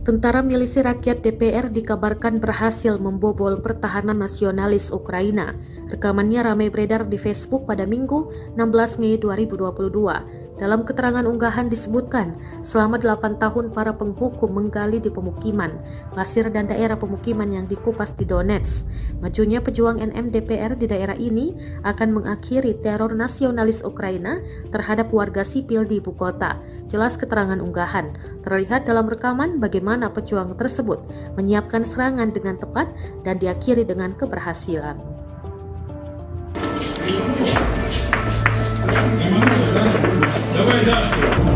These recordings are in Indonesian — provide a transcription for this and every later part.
Tentara Milisi Rakyat DPR dikabarkan berhasil membobol pertahanan nasionalis Ukraina. Rekamannya ramai beredar di Facebook pada Minggu 16 Mei 2022. Dalam keterangan unggahan disebutkan, selama 8 tahun para penghukum menggali di pemukiman, pasir dan daerah pemukiman yang dikupas di Donetsk. Majunya pejuang NM DPR di daerah ini akan mengakhiri teror nasionalis Ukraina terhadap warga sipil di ibu kota. Jelas keterangan unggahan. Terlihat dalam rekaman bagaimana pejuang tersebut menyiapkan serangan dengan tepat dan diakhiri dengan keberhasilan. Давай, Дашка.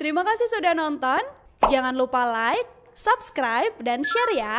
Terima kasih sudah nonton. Jangan lupa like, subscribe, dan share ya.